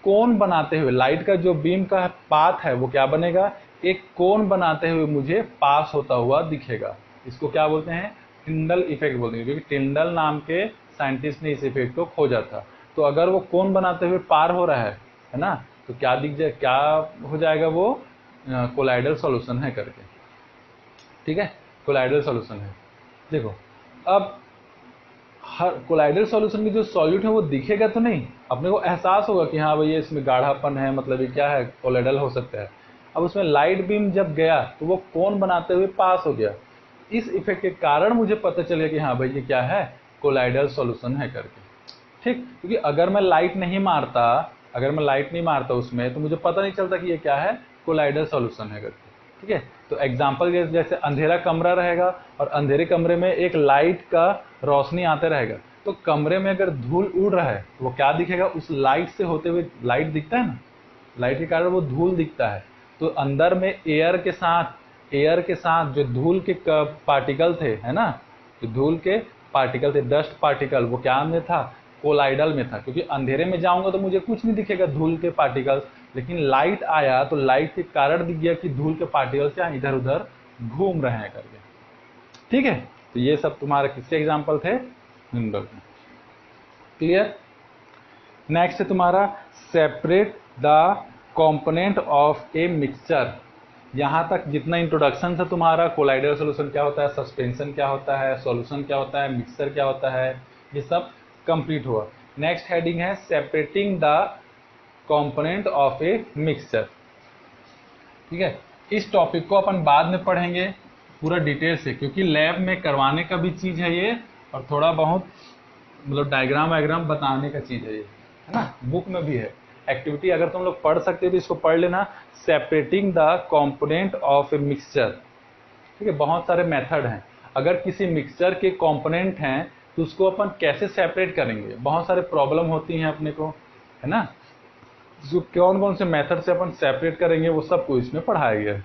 कोन बनाते हुए, लाइट का जो बीम का पाथ है वो क्या बनेगा? एक कोन बनाते हुए मुझे पास होता हुआ दिखेगा। इसको क्या बोलते हैं? टिंडल इफेक्ट बोलते हैं, क्योंकि टिंडल नाम के साइंटिस्ट ने इस इफेक्ट को खोजा था। तो अगर वो कोन बनाते हुए पार हो रहा है ना, तो क्या दिख जाए, क्या हो जाएगा? वो कोलाइडल सॉल्यूशन है करके। ठीक है, कोलाइडल सॉल्यूशन है। देखो, अब हर कोलाइडल सॉल्यूशन की जो सॉल्यूट है वो दिखेगा तो नहीं, अपने को एहसास होगा कि हाँ भाई ये इसमें गाढ़ापन है, मतलब ये क्या है, कोलाइडल हो सकता है। अब उसमें लाइट बीम जब गया तो वो कोन बनाते हुए पास हो गया। इस इफेक्ट के कारण मुझे पता चल गया कि हाँ भाई ये क्या है, कोलाइडल सॉल्यूशन है करके। ठीक, क्योंकि अगर मैं लाइट नहीं मारता उसमें, तो मुझे पता नहीं चलता कि ये क्या है, कोलाइडल सॉल्यूशन है करके। ठीक है, तो एग्जांपल जैसे अंधेरा कमरा रहेगा और अंधेरे कमरे में एक लाइट का रोशनी आते रहेगा, तो कमरे में अगर धूल उड़ रहा है तो वो क्या दिखेगा? उस लाइट से होते हुए, लाइट दिखता है ना, लाइट के कारण वो धूल दिखता है। तो अंदर में एयर के साथ जो धूल के पार्टिकल थे, है ना, जो धूल के पार्टिकल थे, डस्ट पार्टिकल, वो क्या में था? कोलाइडल में था। क्योंकि अंधेरे में जाऊंगा तो मुझे कुछ नहीं दिखेगा, धूल के पार्टिकल्स, लेकिन लाइट आया तो लाइट के कारण दिख गया कि धूल के पार्टिकल्स क्या इधर उधर घूम रहे हैं करके। ठीक है, तो ये सब तुम्हारे किसके एग्जाम्पल थे? हिंडल। क्लियर? नेक्स्ट है तुम्हारा separate the component of a mixture. यहाँ तक जितना इंट्रोडक्शन था तुम्हारा, कोलाइडल सॉल्यूशन क्या होता है, सस्पेंशन क्या होता है, सॉल्यूशन क्या होता है, मिक्सचर क्या होता है, ये सब कंप्लीट हुआ। नेक्स्ट हेडिंग है separating the component of a mixture. ठीक है, इस टॉपिक को अपन बाद में पढ़ेंगे पूरा डिटेल से, क्योंकि लैब में करवाने का भी चीज़ है ये, और थोड़ा बहुत मतलब डायग्राम वायग्राम बताने का चीज़ है ये, है ना, बुक में भी है। एक्टिविटी अगर तुम लोग पढ़ सकते हो तो इसको पढ़ लेना, separating the component of a mixture. ठीक है, बहुत सारे मेथड हैं। अगर किसी मिक्सचर के कंपोनेंट हैं तो उसको अपन कैसे सेपरेट करेंगे, बहुत सारे प्रॉब्लम होती हैं अपने को, है ना, जो कौन कौन से मेथड से अपन सेपरेट करेंगे वो सब को इसमें पढ़ाया गया है।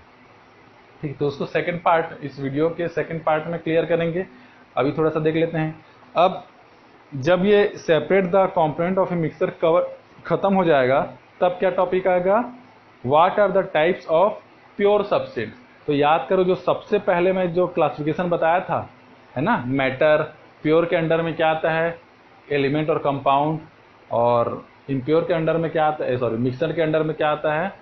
ठीक, तो उसको सेकंड पार्ट, इस वीडियो के सेकंड पार्ट में क्लियर करेंगे। अभी थोड़ा सा देख लेते हैं। अब जब ये separate the component of a mixture cover खत्म हो जाएगा, तब क्या टॉपिक आएगा? What are the types of pure substance. तो याद करो, जो सबसे पहले मैं जो क्लासिफिकेशन बताया था, है ना, मैटर, प्योर के अंडर में क्या आता है? एलिमेंट और कंपाउंड। और इम्प्योर के अंडर में क्या आता है, सॉरी, मिक्सचर के अंडर में क्या आता है?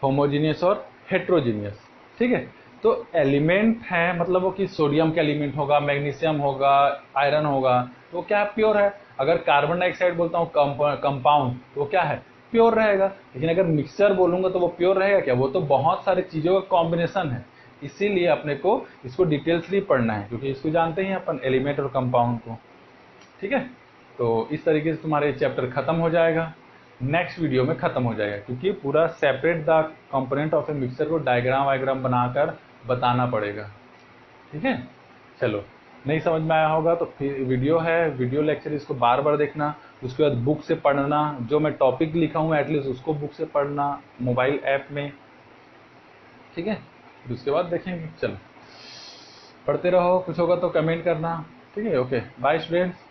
होमोजीनियस और हेट्रोजीनियस। ठीक है, तो एलिमेंट है मतलब वो कि सोडियम का एलिमेंट होगा, मैग्नीशियम होगा, आयरन होगा, तो क्या है? प्योर है। अगर कार्बन डाइऑक्साइड बोलता हूँ कंपाउंड, तो वो क्या है? प्योर रहेगा। लेकिन अगर मिक्सचर बोलूंगा तो वो प्योर रहेगा क्या? वो तो बहुत सारी चीज़ों का कॉम्बिनेशन है। इसीलिए अपने को इसको डिटेल्सली पढ़ना है, क्योंकि इसको जानते ही अपन एलिमेंट और कंपाउंड को। ठीक है, तो इस तरीके से तुम्हारे चैप्टर खत्म हो जाएगा, नेक्स्ट वीडियो में खत्म हो जाएगा, क्योंकि पूरा separate the component of a mixture को डायग्राम वायग्राम बनाकर बताना पड़ेगा। ठीक है, चलो, नहीं समझ में आया होगा तो फिर वीडियो है, वीडियो लेक्चर, इसको बार बार देखना। उसके बाद बुक से पढ़ना, जो मैं टॉपिक लिखा हूँ एटलीस्ट उसको बुक से पढ़ना मोबाइल ऐप में। ठीक है, फिर उसके बाद देखेंगे। चलो, पढ़ते रहो, कुछ होगा तो कमेंट करना। ठीक है, ओके, बाय स्टूडेंट्स।